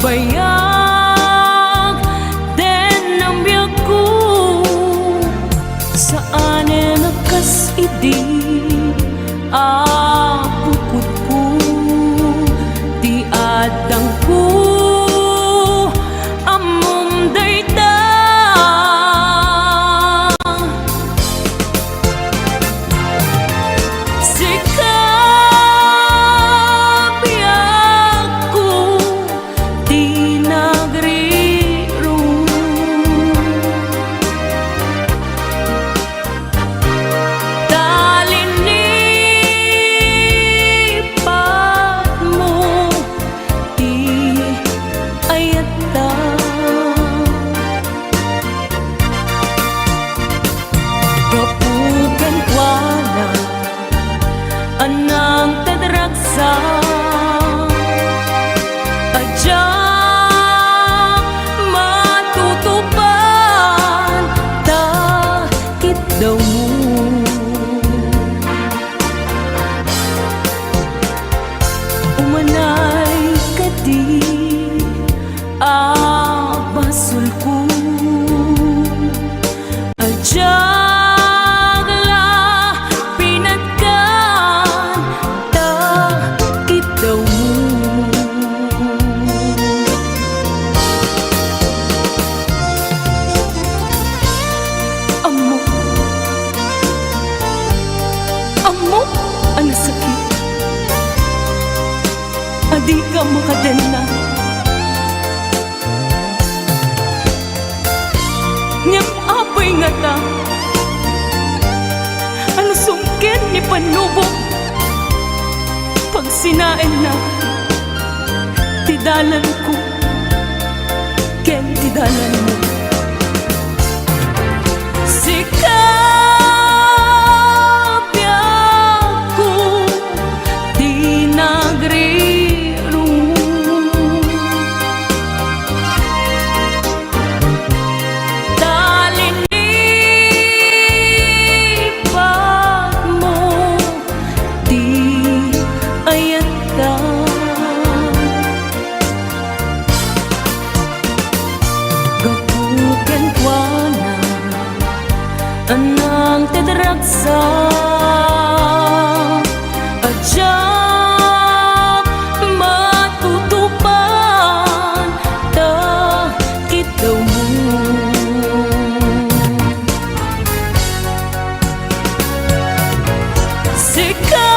bayag den ang biyaku saan nakas idi pukod ko di adang ko amom dayta anang tadragsa adya matutupan takit daw mo umanay kadi basul ko adya ang sakit adi ka makadena ngem apay nga ta ano sungkin ni panubok pag sinain na tidalan ko ken tidalan mo sika anang tadragsa adya matutupan takit daw mo sika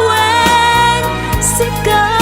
wen sika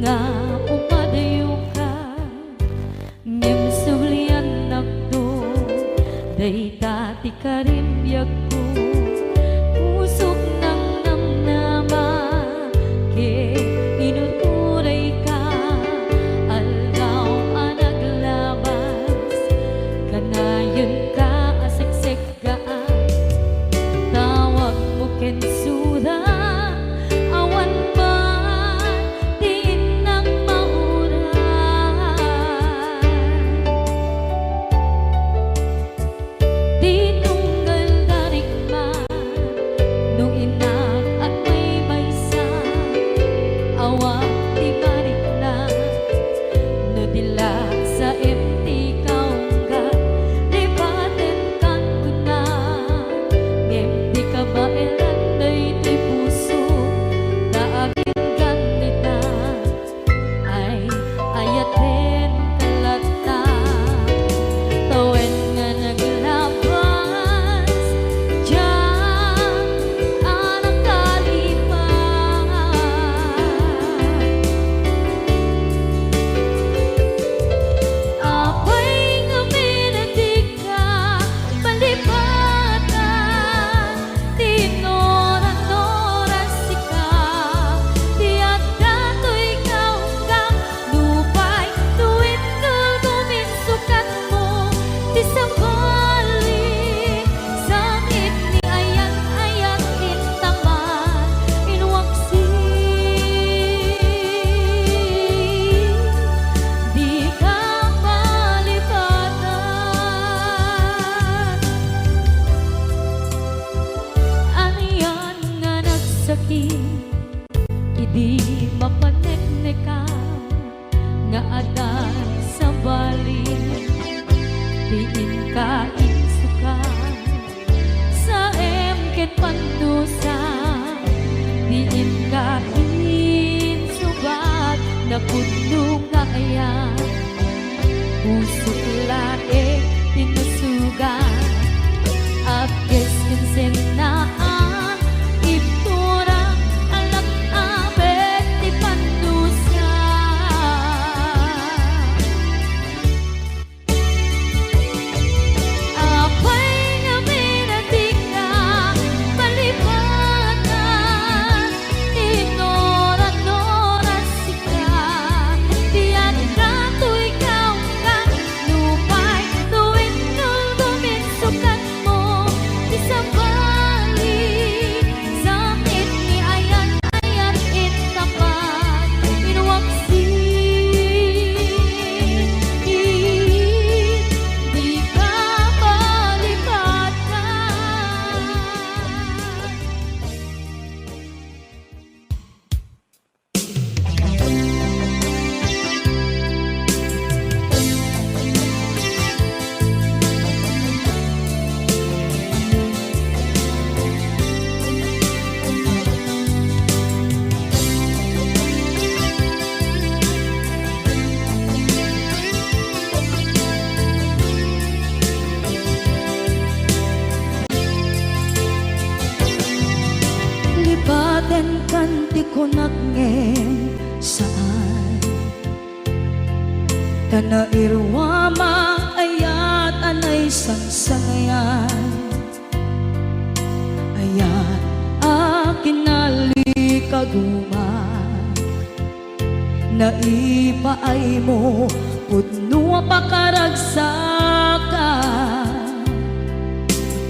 nga umadayo ka ngem sulian nakto day tati karimbyak ko pusok ng namnama ke inuturay ka algaw anaglabas kanayon ka asiksik ka tawag mo kensuda awan pa din ng mauran di tunggal darigman nung inak at may maysa awang di balik na no dila sa empty kaungga lipaten kan kuna empty ka ba elan day puso daagin ganita ay ayaten kalata tawen nga naglabas diyan anak kalipan apay nga minatig ka palipatan tinoran-noran sika tiyak dato'y kaunggang lupay tuwid nulgumin sukat mo di sambali sakit ni ayan-ayan intaman inwaksi di ka palipatan aniyan nga nagsakit idi mapanekneka nga adan sa bali diin ka insuka sa emket pandusa diin ka insubat na puno nga ayan pusok lae tinusugan apkes kinsenaan ipturang alak abet di pandusa apay nga minatig ka palipatan tinoran-noran sika tiyan ka to'y kaunggan lupay tuwid nulgumin sukat mo di sambali sakit ni ayan-ayan intapan inwaksi di ka palipatan lipaten kan di ko nakngem saan kana irwama ayat anay sangsangayan ayat akin nalikaguman naipaay mo pudno pakaragsakan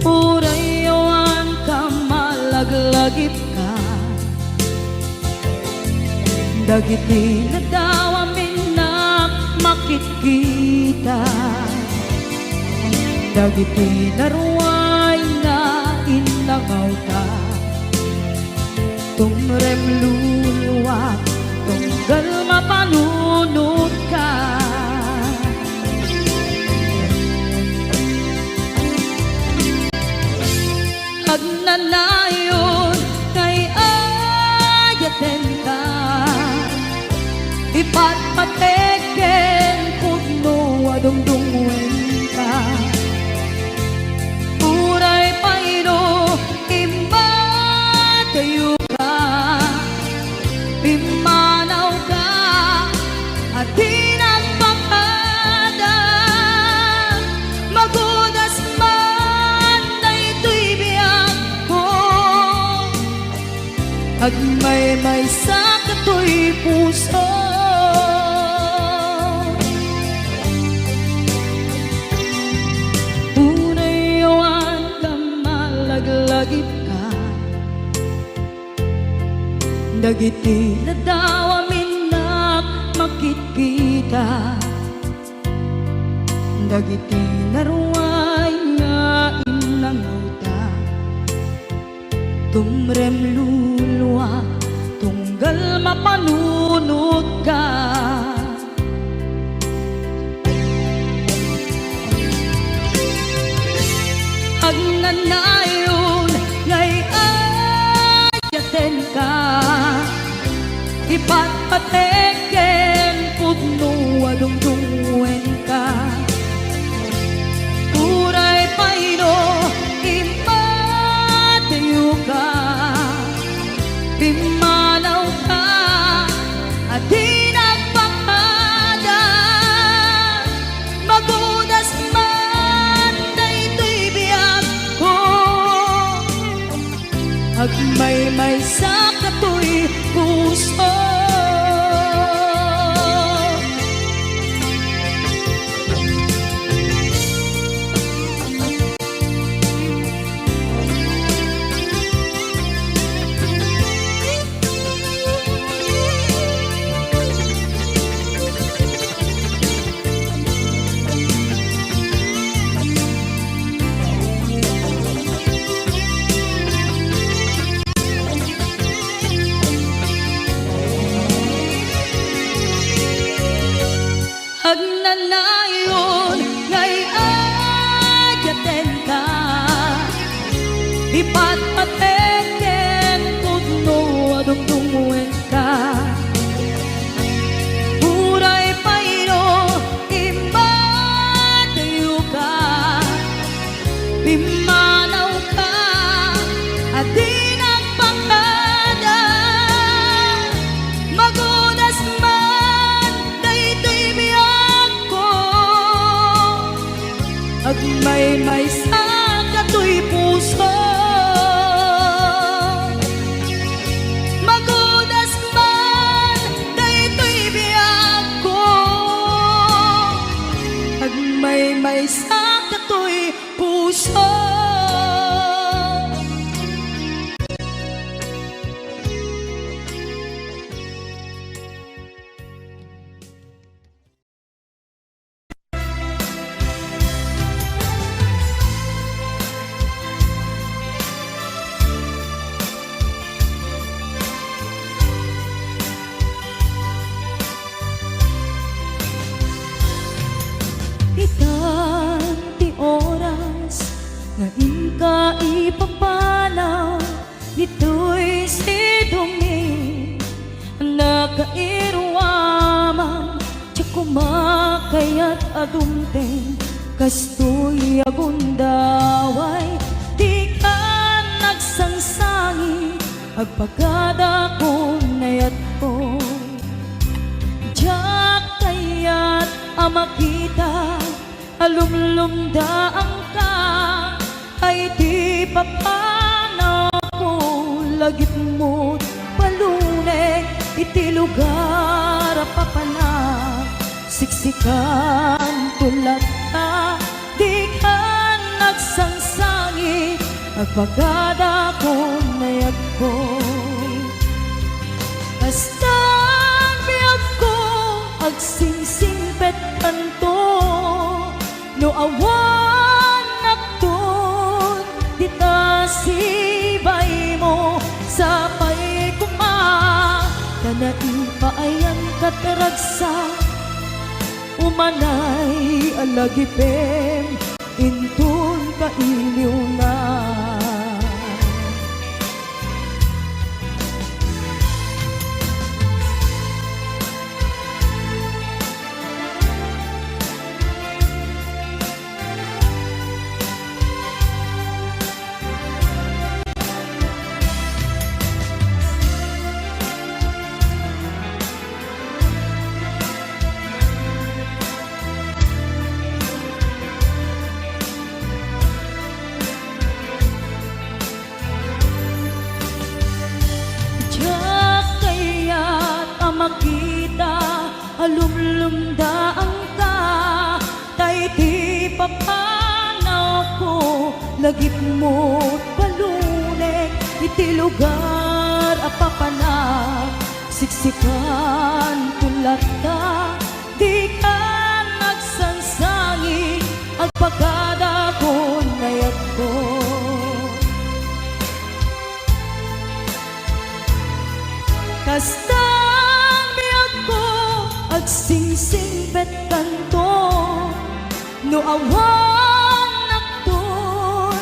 urayawan ka malaglagip ka dagiti na daw amin na makikita dagiti naruay na inangaw ka tumrem luluwat tunggal mapanunod ka agnanayon kay ayaten ka ipatpateken pudno adungdungwen ka uray payro imba tayo ka pimanaw ka at di nagpakada. Magudas man na ito'y biyak ko, agmay-may sa kato'y puso. Unay yawan ka malaglagip ka, dagiti na daw amin na makikita, dagiti na ruway nga inangauta. Tumrem luluwa tunggal mapanunod ka, agnanayon ngay ayaten ka, ipatpateken pudno adungdungwen ka. Uray paino imatayo ka, pimanaw ka at di nagpakada. Magudas man na ito'y biyak ko, agmay-may sa kato'y puso. Agnanayon ngay ayaten ka, ipatpateken pudno adungdungwen ka. Uray paino imatayo ka, pimanaw ka at di nagpakada. Magudas man na ito'y biyak ko, agmay-may sa kato'y puso. Magudas man na ito'y biyak ko, agmay-may sa kato'y puso. Itan ti oras nga inka ipapanaw, nito'y sidongin nakairwamang tiyak kumakayat adumteng kastoy agundaway. Di ka nagsangsangi agpagada ko nayat ko, diyak kayat amakita alumlumdaan ka, ay di papanaw ko lagip mo't paluneng iti lugar papanak. Siksikan tulad ka, di ka nagsangsangi agpagada ko nayag ko. Kastan biyag ko agsingsingpet kanto, no awan nakton dita sibay mo sa pay kuma. Kanaipayan kataragsa umanay alagipem intun kailiw na. makita alumlumda ang ka tay ti papanaw ko lagip mo't palunek iti lugar apapanak siksikan tulat ta di ka nagsansangi agpagada ko nayat ko kastang biyag ko agsingsing bet kanto no awan nakton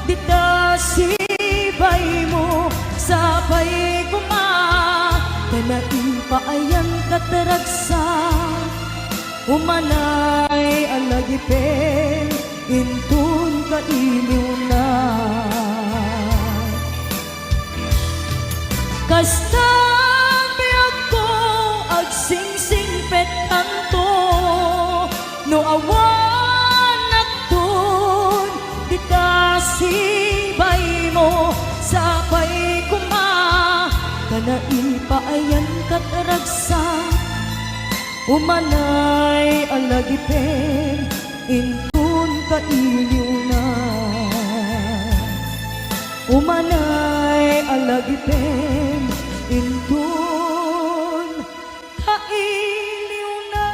dita sibay mo sabay kuma kanain paayan kataragsa umanay alagipen intun kailiw na kastang biyag ko agsingsing pet kanto no awan nakton dita sibay mo sabay kuma kanain paayan kataragsa umanay alagipen intun kailiw na umanay alagipen intun kailiw na.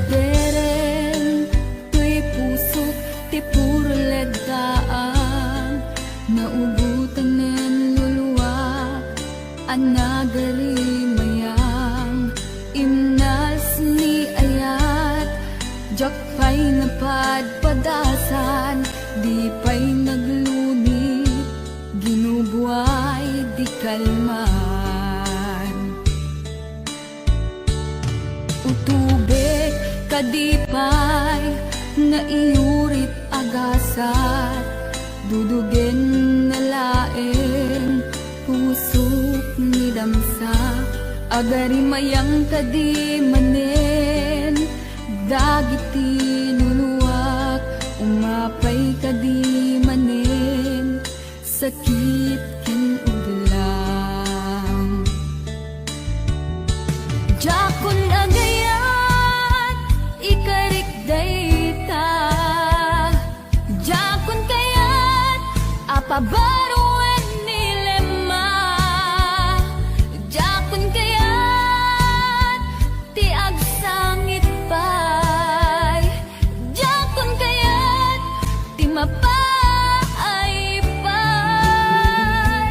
Naderberen tuy pusok ti puro ledaan naubutan nen luluwa anagari mayang imnas ni ayat jak pa'y napadpadasan di pa'y nagluni ginubuay di kalman utubek kadipay na iurit agasat dudugen na laeng pusok ni damsa agari mayang kadi manen dagiti nuluwak umapay kadi manen sakit ken uglang jakon agayat ikarik dayta jakon kayat apabaruan nilema jakon kayat ti agsangit pay jakon kayat ti mapay pay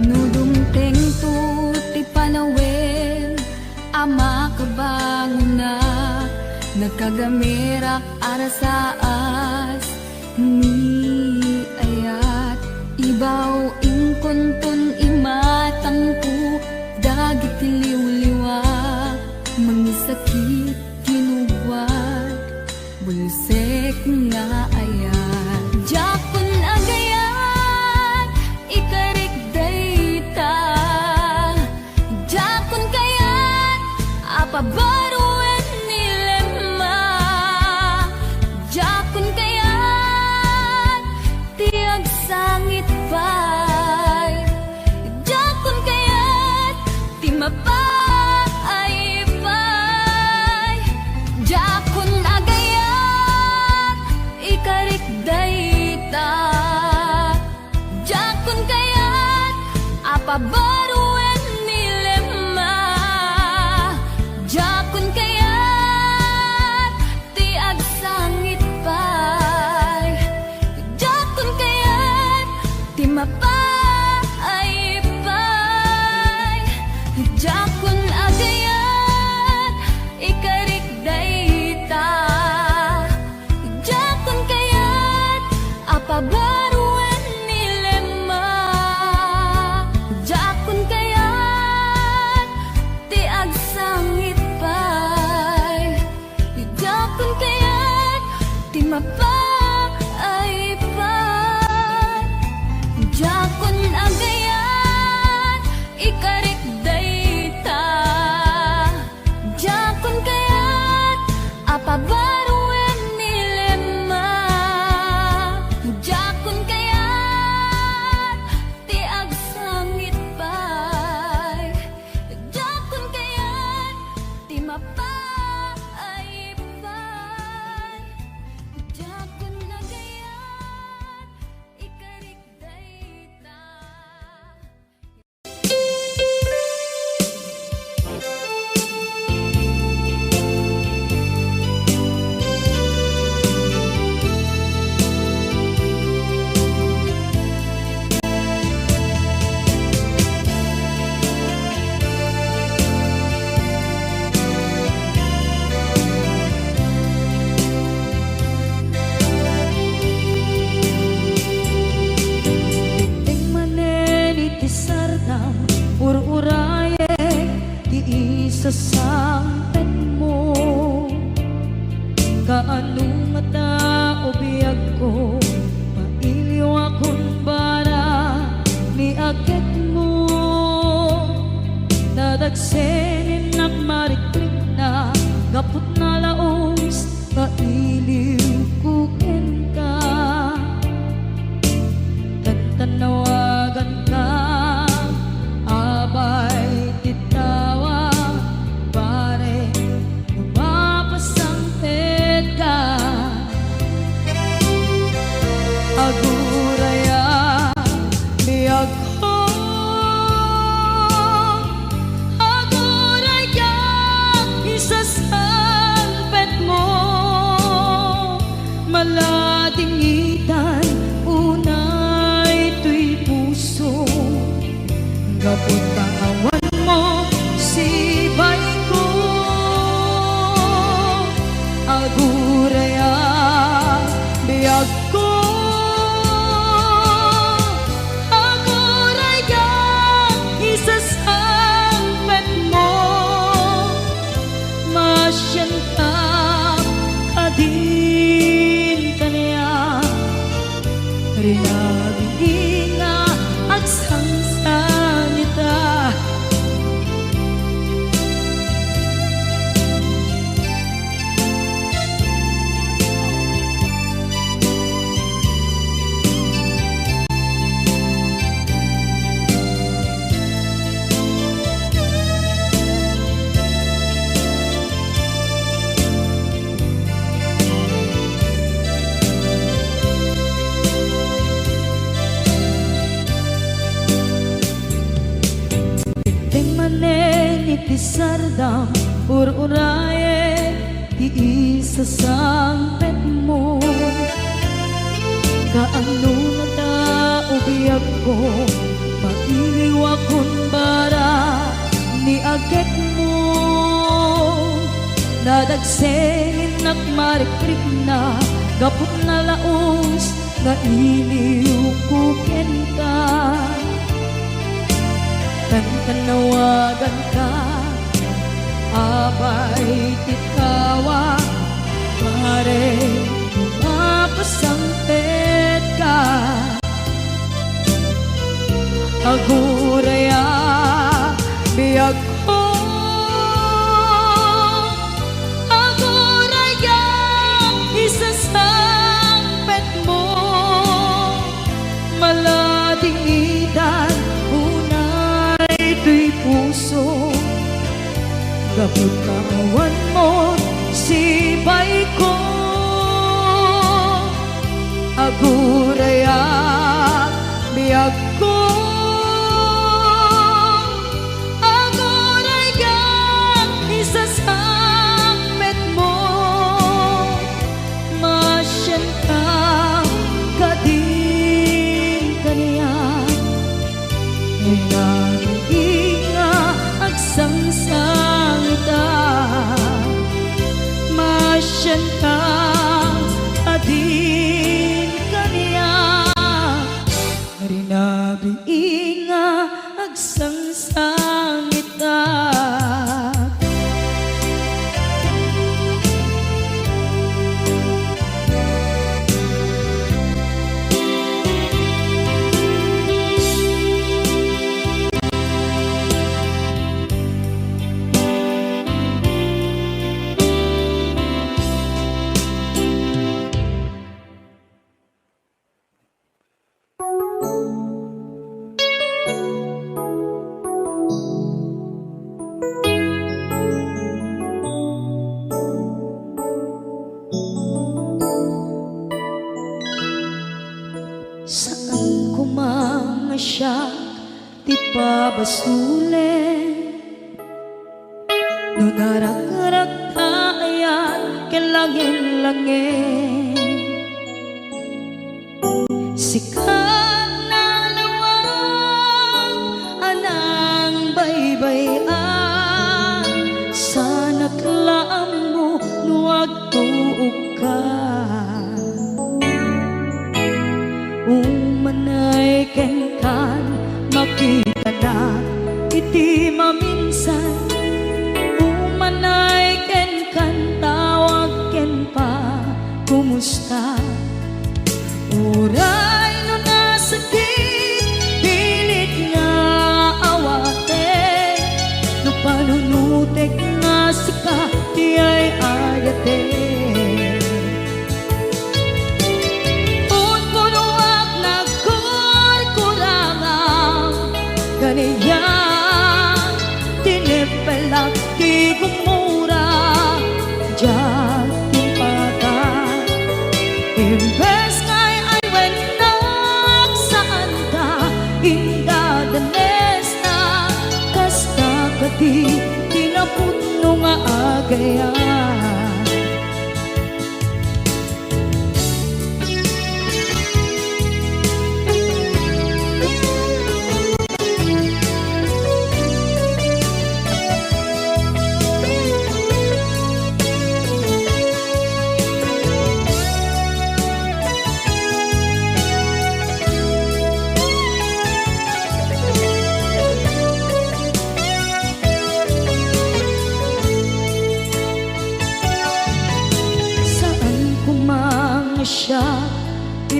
nudumteng tu ti panawen ama kabanguna nagkagamirak arasaas ni ayat ibaw ingkontun imatangku dagiti liwliwa mangisakit kinubwat bulsek nga ayat jakon agayat ikarik dayta jakon kayat apabaruan nilema jakon kayat tiag sangit pay jakon kayat ti mapay pay jakon agayat ikarik dayta jakon kayat apabaruan nilema jakon kayat ti agsangit pay Kapag kaawan mo sibay ko, aguraya biyag ko, aguraya isasampet mo, masyan ka kadin kanya, rinabi nga agsansanita. Iti sardam ur-uraye ti isasampet mo, kaano na ta ubiyag ko, mailiwa kun bara ni agek mo, nadagsengin nakmarikrik na gapot na laos nga iliw kuken ka. Tanawagan ka, abay titawa, pare mapasampet ka. Aguraya biyag ko, aguraya isasampet mo, malading idan ito'y puso. Kapag kaawan mo sibay ko, aguraya biyag ko, aguraya isasampet mo, masyan ka kadin kaniya. Sangsangita masyan ka adin kaniya, rinabi nga agsangsangita. Saan ko mga siya ti pabasulen, no narak-rak tayan kelangin-langin, sikat na lawag anang baybayan, sana't laam mo nuwag tuog ka. Umanay ken kan makita na iti maminsan, umanay ken kan tawag ken pa kumusta. Uray no nasakit pilit nga awate, no panunutek nga sika di ay ayate. Kaniya tinipelak ki gumura diyan timpagan, imbes kay ay wenak saan ka indadanes na kasta kadi tinaputno nga agayan.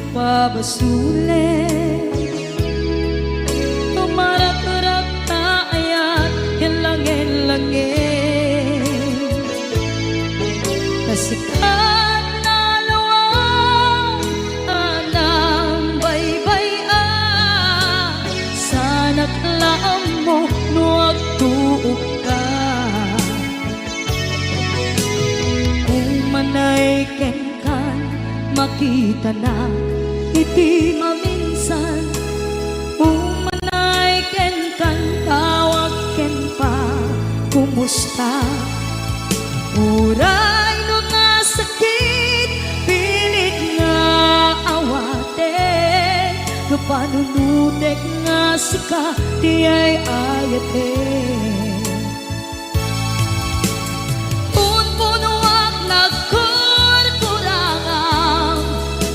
ipabasulit. Tumarak-rak na ayat hilangin-langin, kasikat na luwang anang baybayan. Sana't laam mo nuwag tuog ka, kung manay kenkan makita na iti maminsan. Umanay ken kan tawag ken pa kumusta. Uray no nga sakit pilit nga awaten, no panunutek nga sika di ay ayaten. Punpunuak nagkurkurangang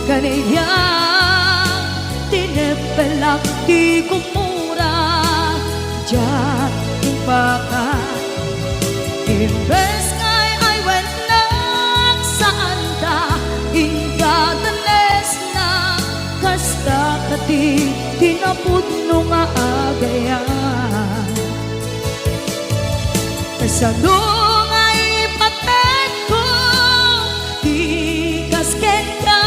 kaniyang tinepelak di kumura. Diyan yung baka imbes ngay ay wenak saan da ingadanes na kasta kati tinapudno nga agayan. Kasano nga ipatet ko di kasken ka,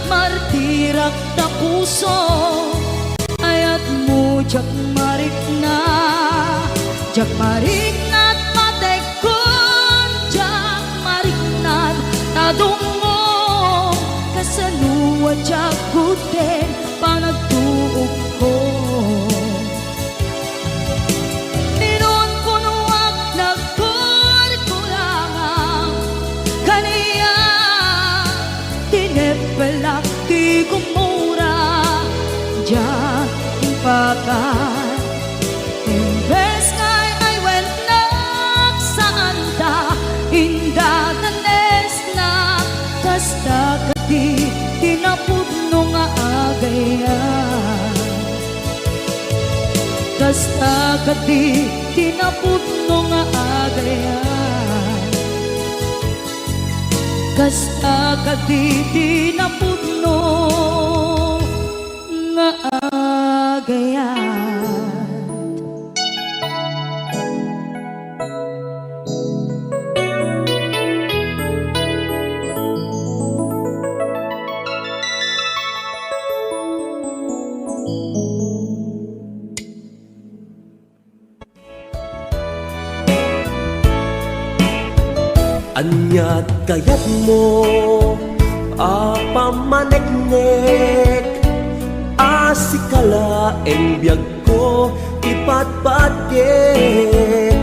martirak na puso ayat mo jak marik na. Jak marik na't matekon, jak marik na't tadungo, kasanuwa jak guden panagtuog ko. Minun punuak nagkurkurangang kaniya tinepelak di kumura. Diyan impakan imbes ngay ay wenak saan da indadanes na kasta kati tinapudno nga agayan. Kasta kati tinapudno nga agayan. Kasta kati tinapudno nga agayan. Anyat kayat mo apamaneknek, asikala en biyag ko ipatpatkek.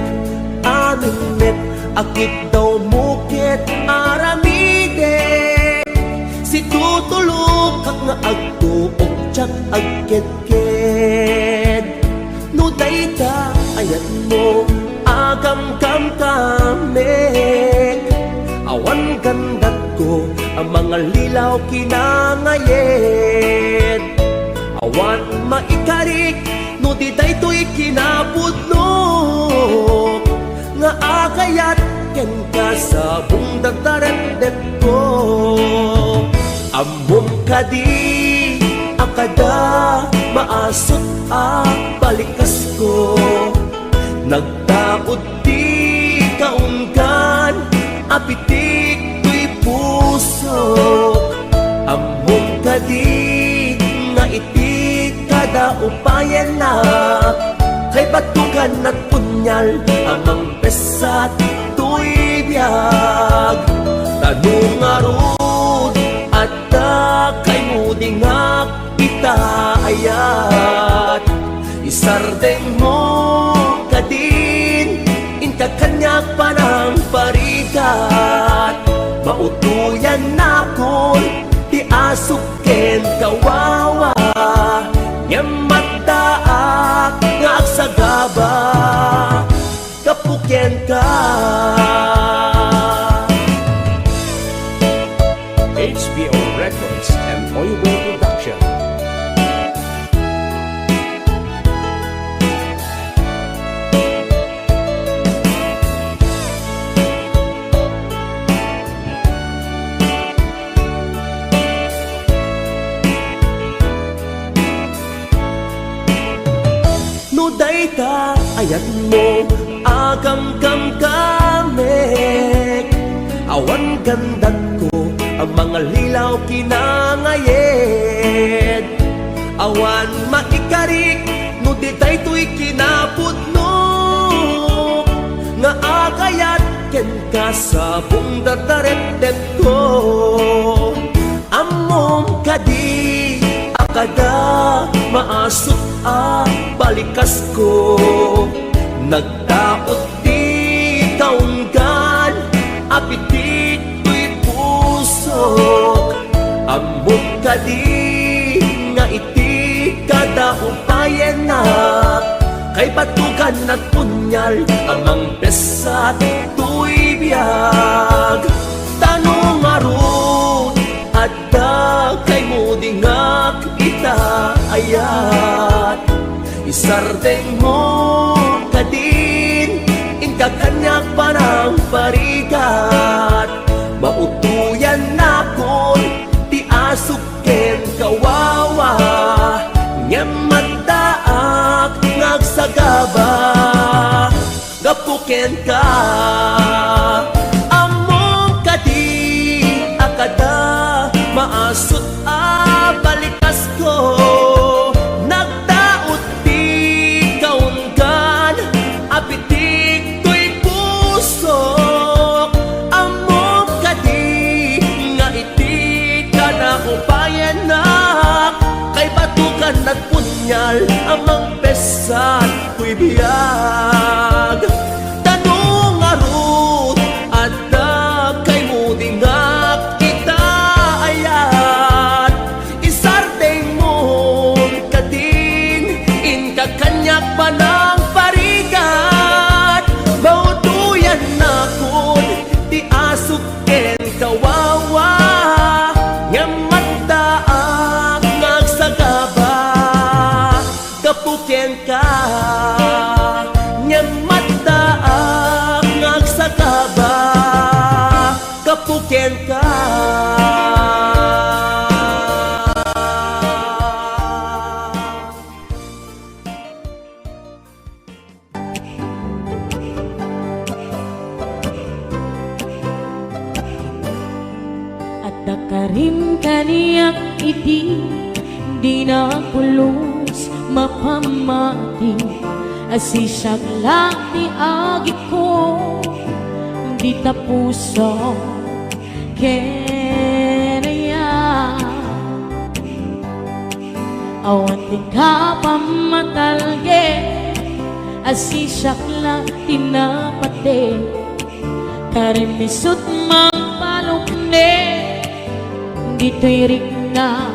Aming net akit daw mukit aramidek, si tutulog kak nga agtuog tsak agket-ket. No dayta ayat mo agam-gam kamek, awan gandat ko ang mga lilaw kinangayet. Awan maikarik no di daytoy kinapudno, nga agayat ken ka sa bungdagdarendep ko. Amom kadi akada maasot a balikas ko, nagtaod di kaunggan apitik tuy puso. Among kadi nga iti kada upayan na, kay batugan at punyal amang pesat tuy biyag. Tanong arud at kay mudingak itaayat, isardeng mo kadin inka kanyak panang parikat. Mautuyan na kon ti asuken kawawa, yamataak nga agsagaba kapuken ka. HBO Records and Oyubo Production. dayta ayat mo agam kam kamek awan gandat ko ang mga lilaw kinangayed awan maikarik no di daytoy kinapudno nga agayat ken kasabong dataret ko amom kadi akada maasot a balikas ko nagdaot di kaunggan apitit ko'y pusok amom kadi nga iti kada upayan na kay batukan at punyal amang pesat tuy biyag tanong arut at kay mo dingak ita ayat isardeng mo kadin inkakanyak parang parigat mautuyan na kon ti asuken kawawa nyamataak nagsagaba gapuken ka among kadi akada maasot a balikas ko nagdaot di kaunggan apitik ko'y pusok among kadi nga iti kada upayan na kay batukan at punyal amang pesat ko'y biyag tanong arut at kay mo dingak kita ayat isardeng mo kadin inkakanyak pa ng parigat mautuyan na kun di asuken kawawa nyamataak nagsagaba kapuken ka nyamataak nagsagaba kapuken ka At dakarim kaniyak iti di na pulos mapamati asisyak lang ni agi ko di tapuso kenaya awan ting kapamatalge asisyak lang tinapate karimisot mang palukne dito'y rik na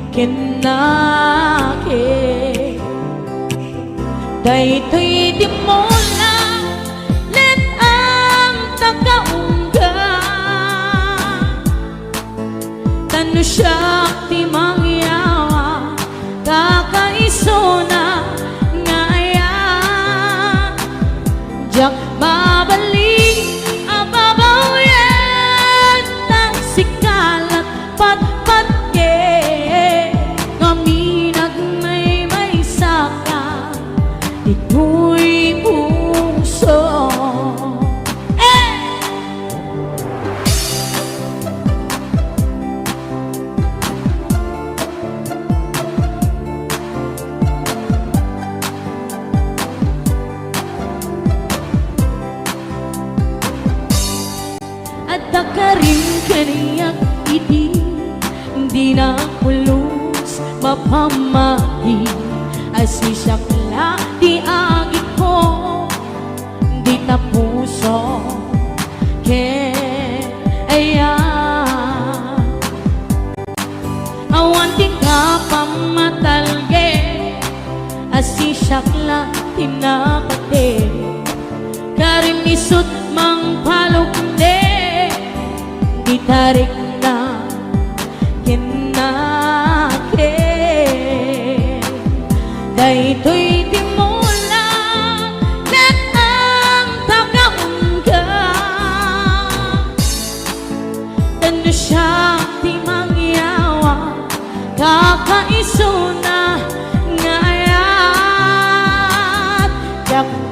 kinake dayto'y di mo lang let ang tagaungga tano siya ti mangyawa kakaiso na ngaya jak babalik ababawian ng sikalat patpatke kami nagmay saka ito'y puso at dakarim kaniyak iti di na pulos mapamati asisyak la di agi ko di tapuso kaya awan ting kapamatalge asisyak la tinapate karimisot mang palukne ditarik na kinake dayto'y di mo lang let ang tagaungga tano siya di mangyawa kakaiso na ngaya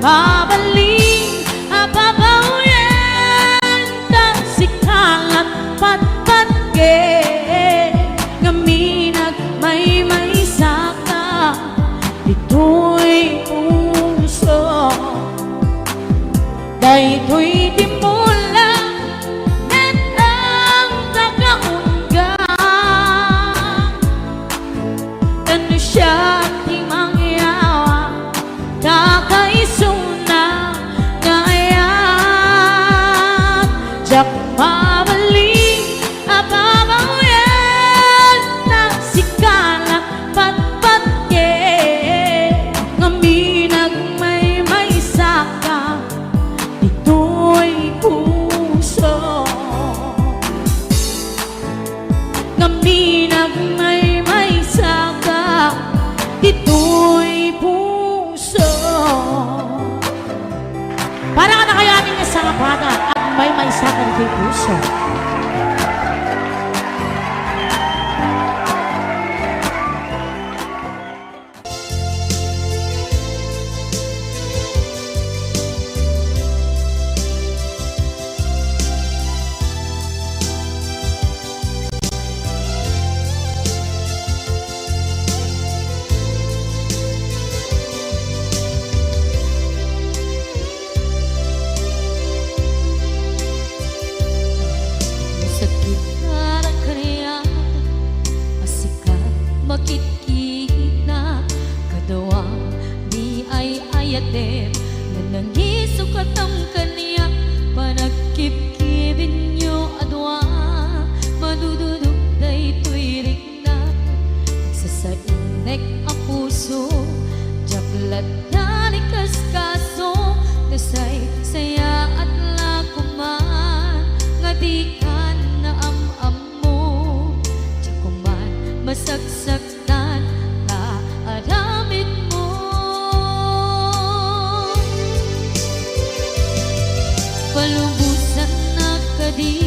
mabaling apabauyan dan sikalat patpatge ngaminag may saka dito'y puso daytoy di mula net ang tagaunga ano siya timang yawa kakaisuna ngayak jak mabaling apabauyan na sikala patpatge ngaminag may saka dito'y puso ngaminag may saka dito'y puso. Para ka na kayanin niya sa kapana at may saka dito'y puso. Sakit parang kaya asikat makikita kadawang di ay ayatem na nangisok at ang kaniya panagkip-kibin nyo adwa madududog daytoy rikna nagsasainek ang puso jaklat na kaso kasay saya at lakuman nga di ka na am mo jakuman masagsaktan na aramid mo palubusan na kadi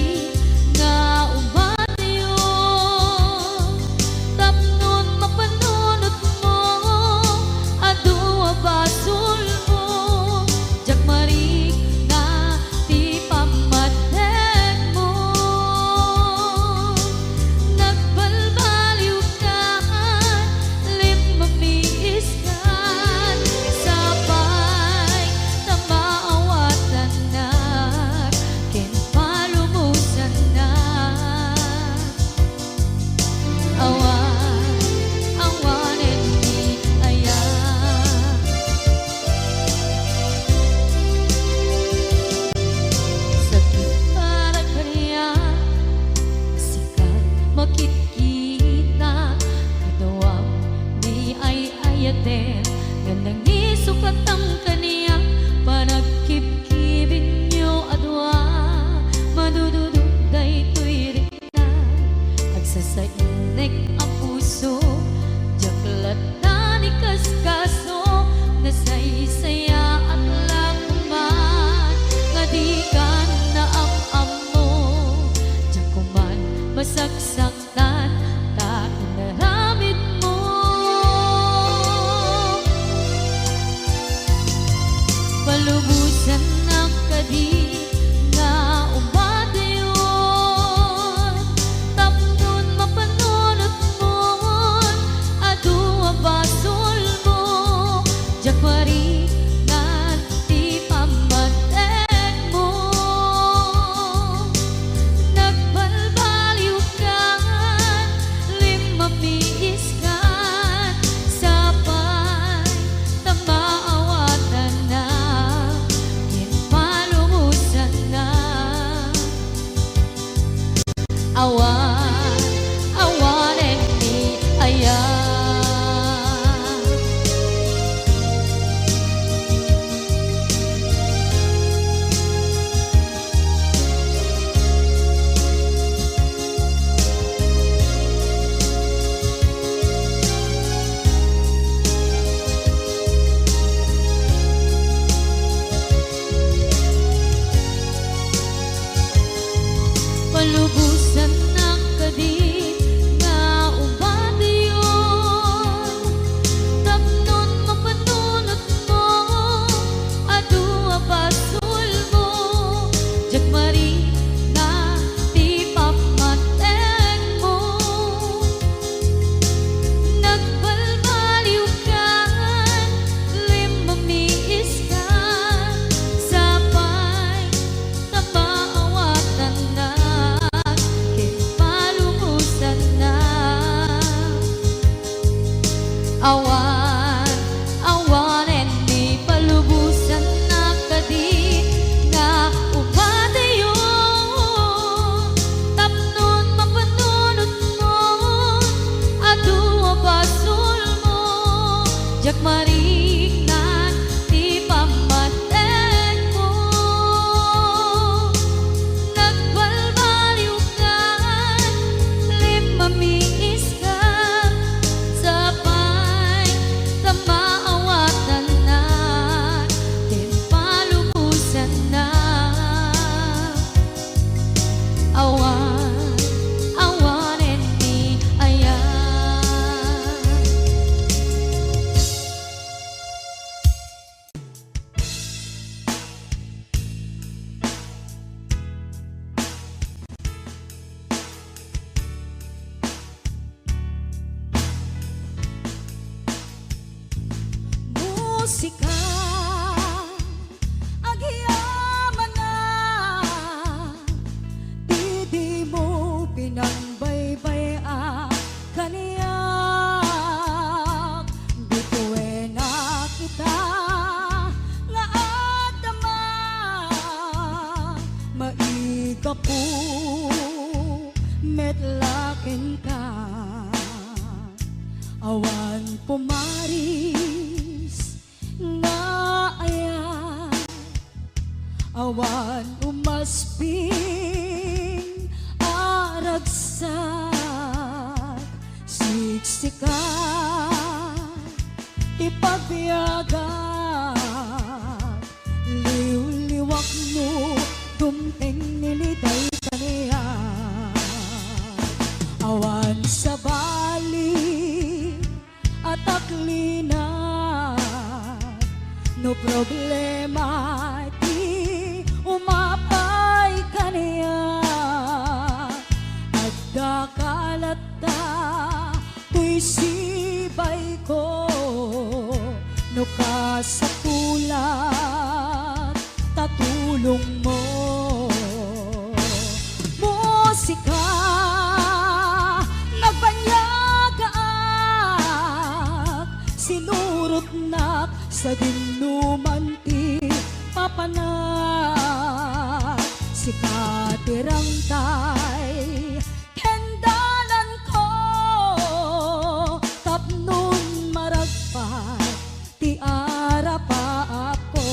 nga umayo tapnon mapanunot mo adua basul mo jakmari na ti pamatek mo nagbalbaliw ka limamiis ka sabay na maawatan na kinpalumusan na awanen ni aya sakit para kaya sikat makikita kadawang di ay ayaten nga nangisok at ang kaniya panagkip-kibin nyo adwa madududog daytoy rikna agsasainek ang Awan, awanen di palubusan na kadi nga upadayon. Tapnon mapanunod mo, adu basul mo, jak marignan di pamatek mo. Nagbalbaliw ka, limamiis ka, sabay tamaawatan na, din palubusan na. Awan, awanen ni ayan. Musika agyaman na, di mo pinangbaybay kaniyak. Bituin na kita nga adama, maiga po metlaken ka. Awan pumaris nga ayan, awan umasping aragsak, siksikan ipagbiyagan, liw-liwak mo dumteng niliday kaniya. Awan sa bali at aklina, no problema di umapay kaniya. At dakalata tuy sibay ko, no kasapulat tatulong mo. Musika nagbanyagaan, sinurot na sa dinumanti papanak. Sikatirang tay kendalan ko, tapnon maragpat ti arapa ako.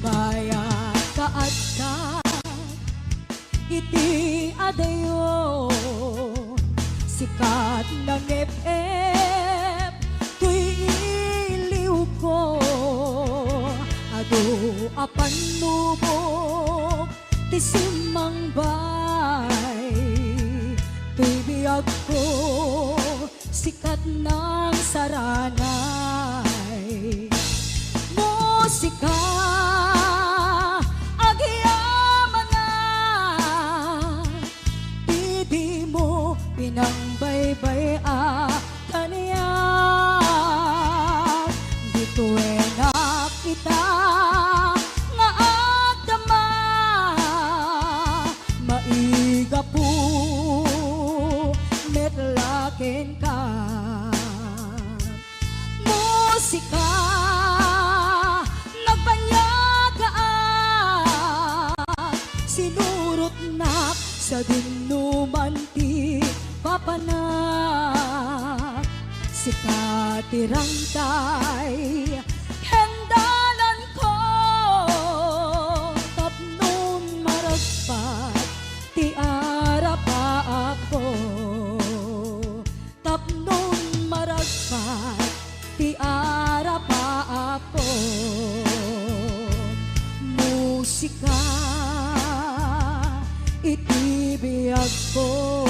Bayat kaadka iti adayo, sikat ng FF tuy iliw ko. Ado apan nubok ti simang bay, tuy biyag ko sikat ng saranay. Musika agyaman na, di mo pinangbaybay kaniyak. Bituin na kita nga adama, maiga po metlaken ka. Musika nagbanyagaan, sinurot na sa dinumanti papanak. Sikatirang tay hendalan ko, tapnon maragpat ti arapa ako. Tapnon maragpat ti arapa ako. Musika itibiyag ko.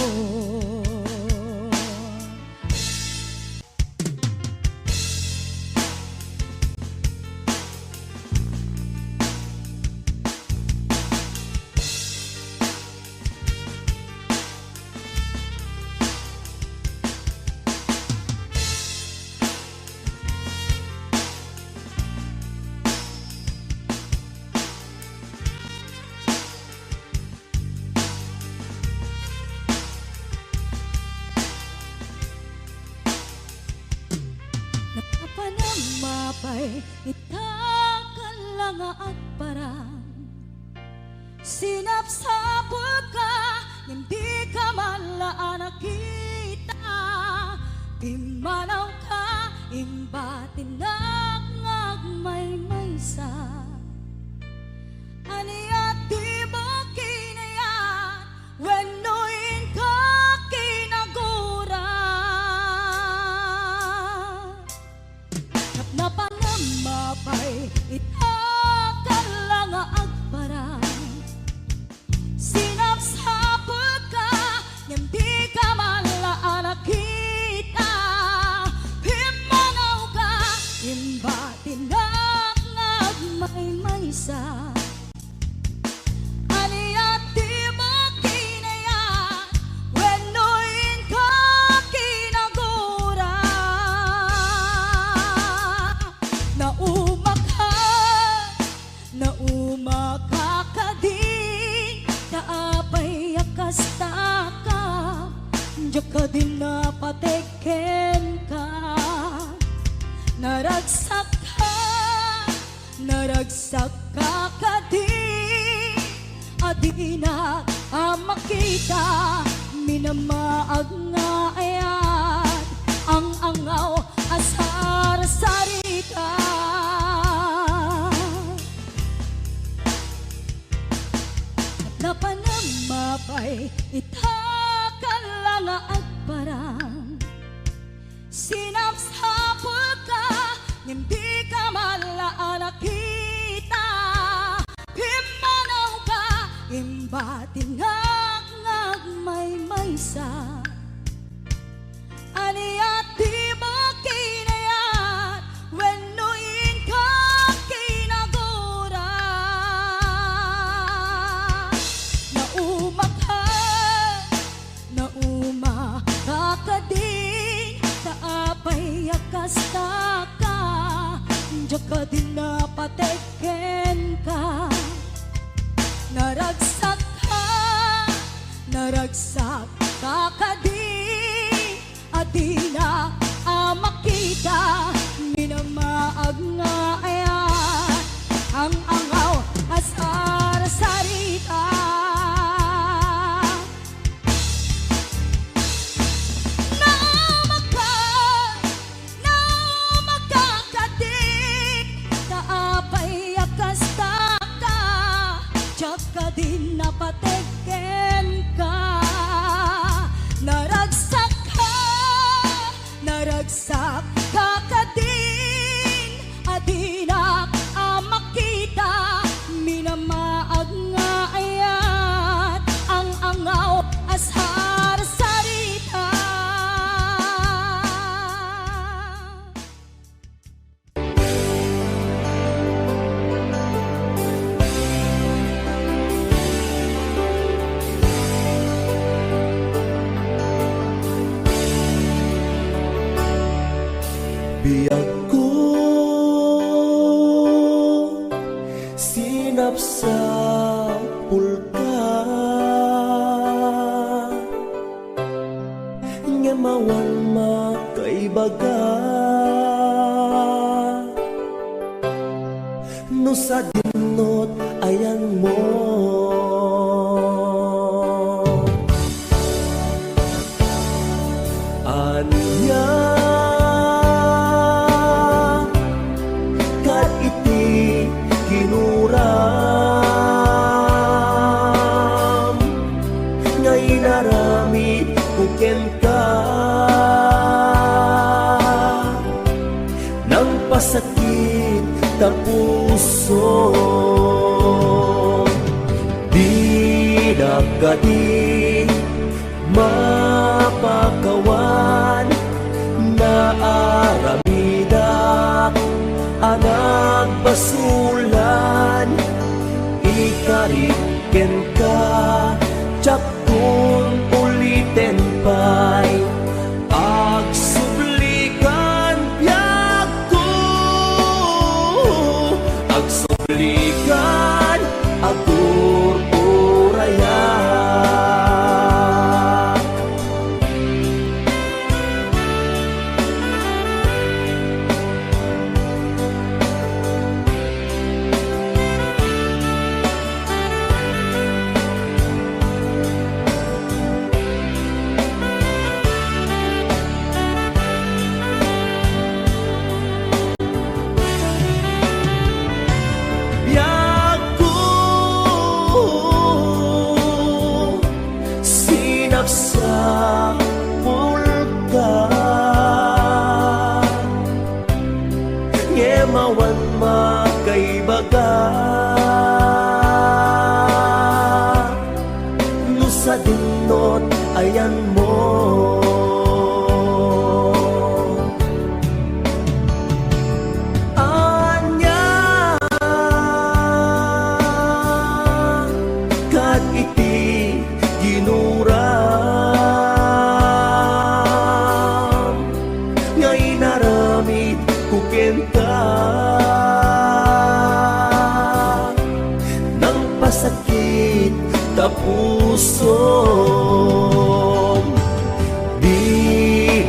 mapay itakan lang agparang sinapsapul ka hindi ka malaan nakita imanaw ka imbatin may maysa aniya di mo kinayat wenuin ka kinagura na pangamapay itakan lang agparang sinapsapul ka hindi ka malaan nakita himanaw ka imbatin may maysa aniya di mo kinayat wenuin ka kinagura nauma ka kadin kaapay akasta ka diya ka din napateken ka naragsak ka kadin adina makita minamaag nga ayat ang angaw asar sarita napanamapay itakan lang agparang sinapsapul ka hindi ka malaan nakita himanaw ka imbatin may maysa aniya di mo kinayat wenuin ka kinagura nauma ka kadin kaapay akasta ka diya ka din napateken ka naragsak ka kadin adina makita minamaag nga ayat ang angaw asar sarita nauma ka kadin kaapay akasta ka diya ka din napateken ka naragsak ka kadin adina makita minamaag nga ayat ang angaw asar sarita Biyag ko sinapsapul ka nga mawan makaibaga no sa dinot ayan mo anya kinuram ngay naramit kuken ka nang pasakit ta puso di dagadi mapakawan na aramidak anak basulan ikariken ka tiyakton uliten pa'y agsublikan biyag ko agsublikan agur urayan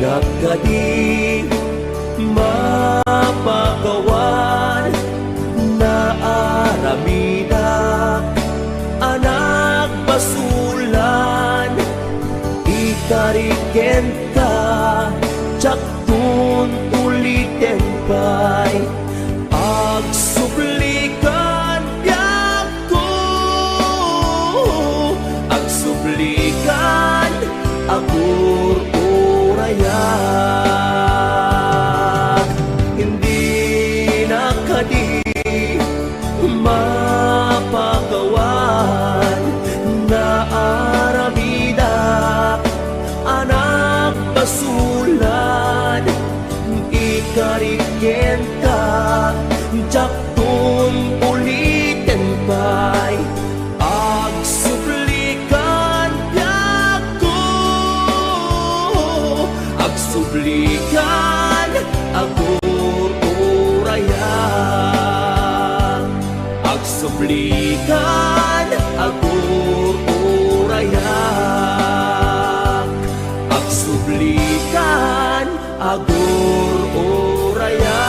kadi mapagawan na aramida anak basulan itariken ka tsaktun ulitin pa'y agsublikan ko agsublikan agur uraya hindi na kadi mapagawan na aramida anak basulan ikariken ka tsaktun ulitin pa'y agsublikan ko agsublikan agur uraya agsublikan agur uraya agsublikan agur uraya.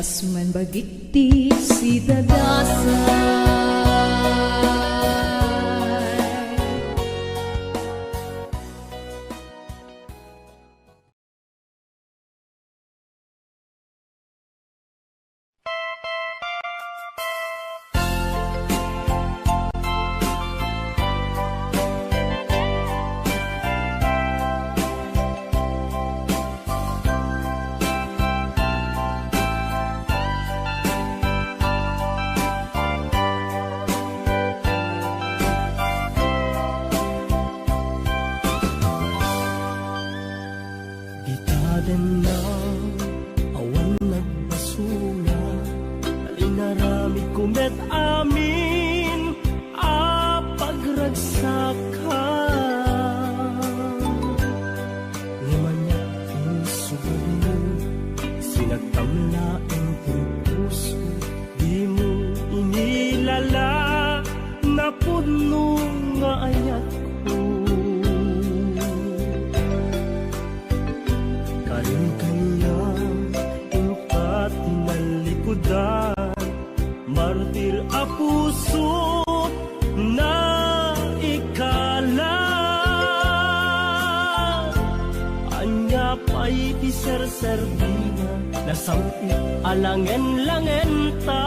Kas man bagiti si dadasay. Gitaden na awan nagbasula, alinaramid kumet amin apagragsak ka. Limanya insugod mo, sinagtamla ang puso, di mo inilala na puno nga ayat ko. Martir a puso na ikala, anya pa'y di ser-serbina, nasampit alangen-langen ta,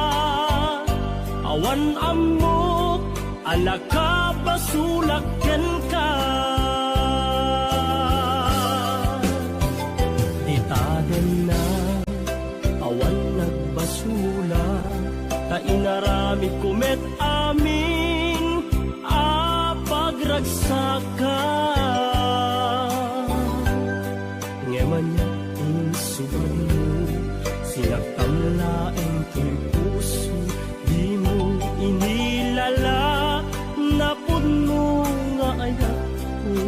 awan amok, anak ka basulaken ka. Ditaden na awan nagbasula, ta inaramid kumet amin apagragsaka. Ngeman niya insubad mo, sinagtamlaeng to'y puso, di mo inilala na puno nga ayak ko.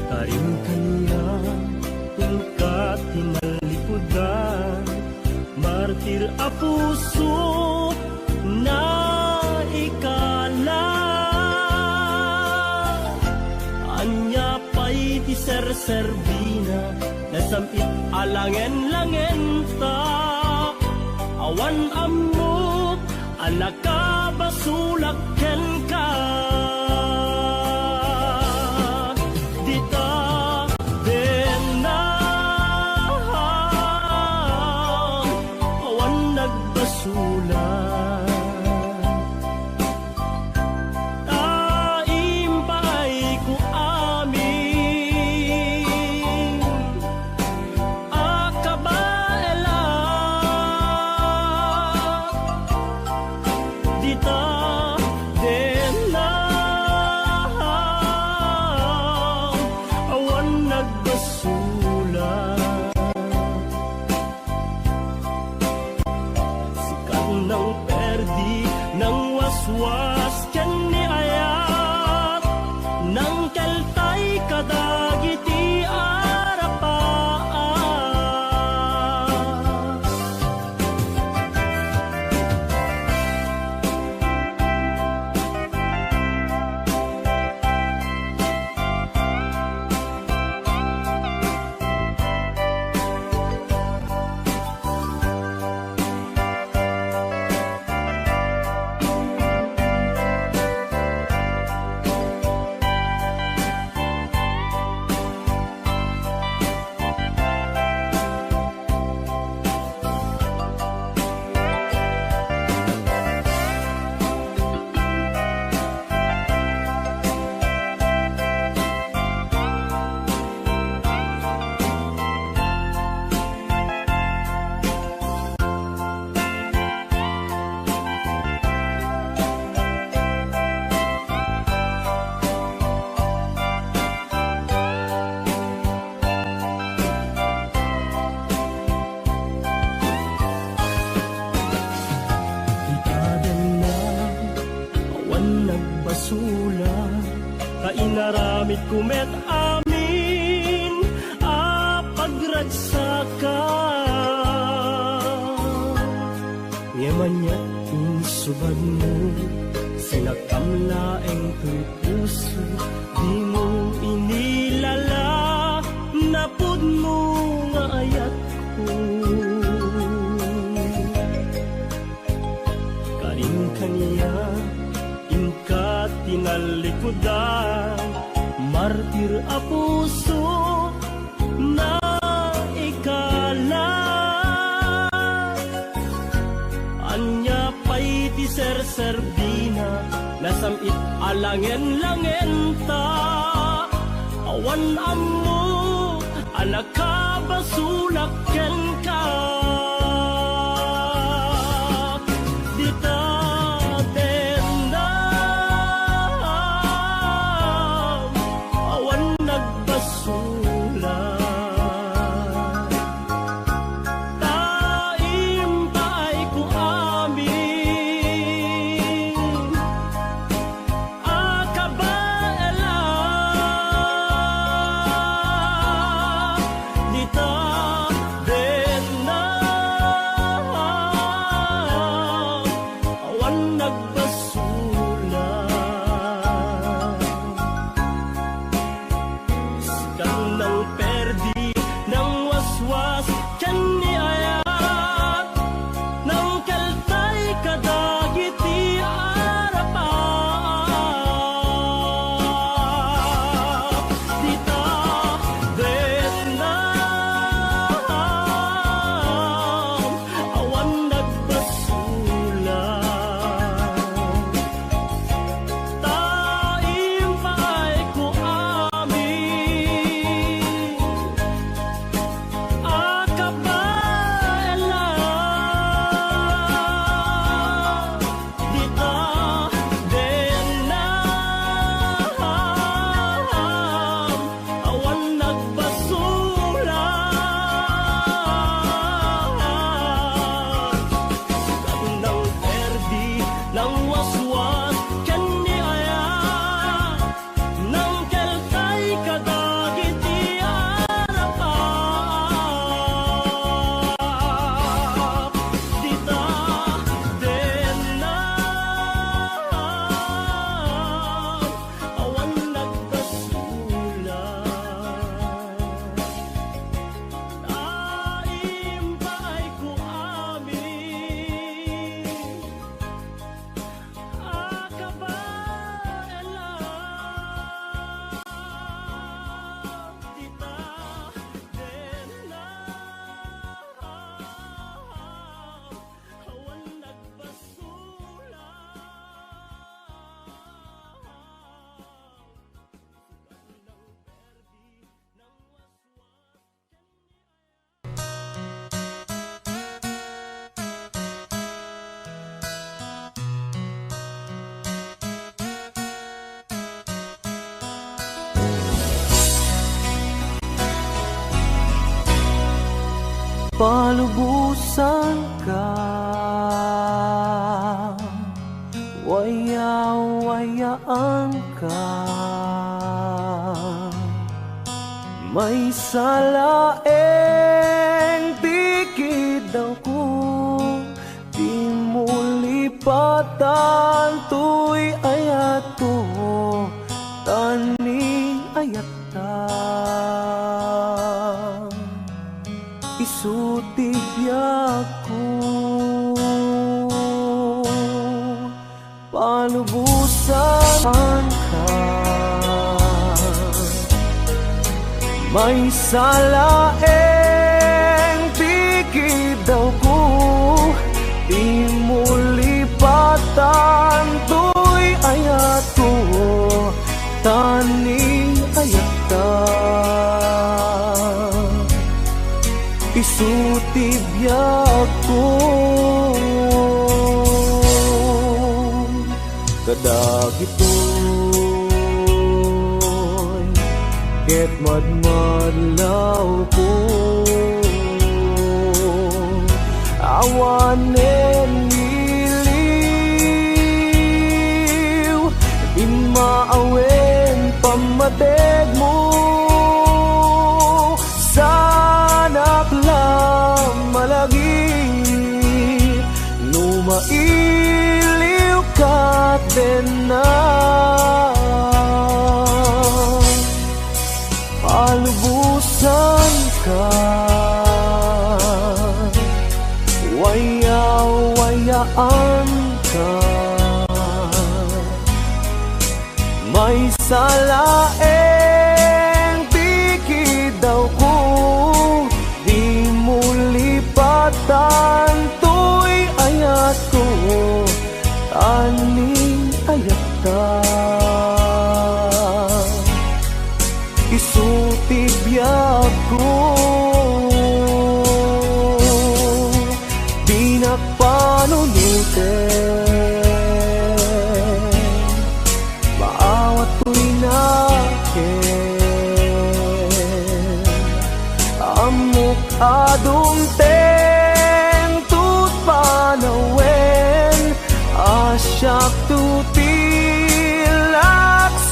Tarim kanya tungkat tinalikudan, martir a puso na ikala, anya pa'y di ser-serbina, nasampit alangen-langen ta, awan amok, anak ka basulaken ka. Was ken ni ayat nang keltay kadagiti arapaan. Basula, kainaramid kumet amin apagragsaka. Ngeman niya insubad mo, sinagtamlaeng to'y puso, di mo inilala na pud mo kalikudan, martir a puso na ikalat. Anya pa'y ti ser-serbina, nasamit alangen-langen ta. Awan amu, anak ka basulak ken ka. Dita tendam, awan nagbasulan. Taim pa'y ku amin, akabaela. Dita tendam, awan nagbasulan. Sikat ng perdi ng waswas kan niayat, ng kaltay kadagiti arapat. Dita tendam, awan nagbasulan. Taim pa'y ku amin, akabaela. Dita tendam, awan nagbasulan. Sikat ng perdi ng waswas kan niayat, ng keltay kadagiti arapat. Dita tendam, awan nagbasulan. Taim pa'y ku amin, akabaela. Dita tendam, awan nagbasulan. Palubusan ka, waya-wayaan ka. May salaeng bigid ako, di mo lipatan tuy ayato, tani ayata. Isutibyak ko, palubusan ka. May salaeng bigid ako, di mo lipatan tuy ayato, tani ayata. Isutibyak ko, kadagitoy ket madmadlaw ko. Awanen iliw, di maawen pamateg mo. Sanak lang malagi, numailiw ka din na. Palubusan ka, waya-wayaan ka. sa laeng tikid daw ko, di mo lipatan to'y ayat ko, aning ayat ta. Isuti biyag ko, di na panunutin, maawat ko'y nakin, amok adumteng tut panawen, asyak tutilak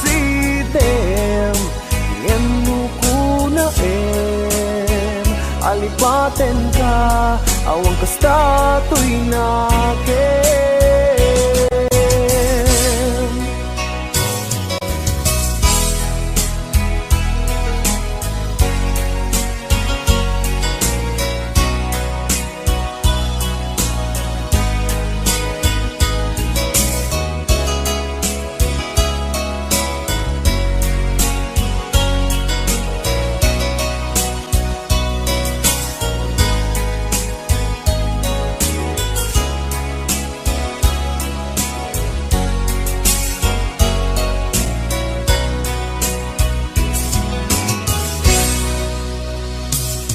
sidem, ngenu kuna alipaten ka, awang kasta to'y nakin.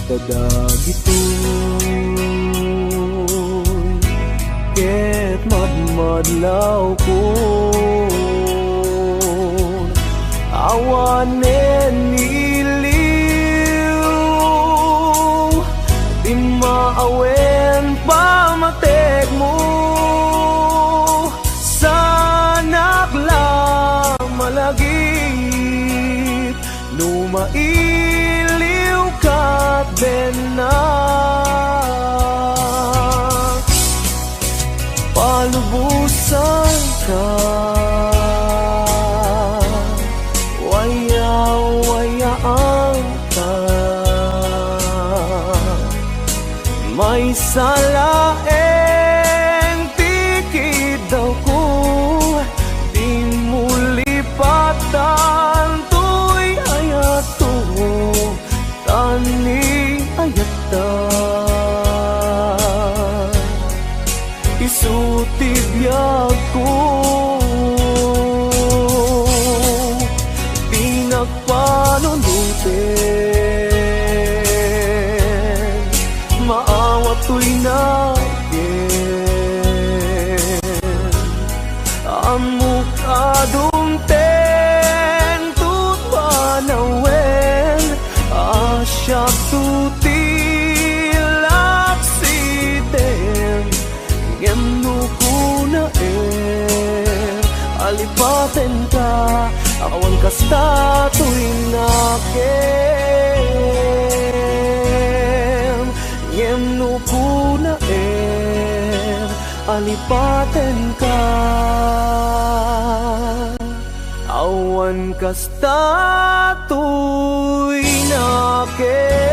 Kadagitoy ket madmadlaw ko, awanen iliw, di maawen pamatek mo, sanak lang malagip, numailiw ka din na, palubusan ka, waya-wayaan ka, may salaeng tikid daw ko, di mo lipatan to'y ayat to, tani ayat ta. Isuti biyag ko, di nagpanunutin, maawat to'y nakin, amok adumten tut panawen, asyak tutilak sidem, ngenu kuna alipaten ka, awan kasta to'y nakin, ngenu kuna alipaten ka, awan kasta to'y nakin.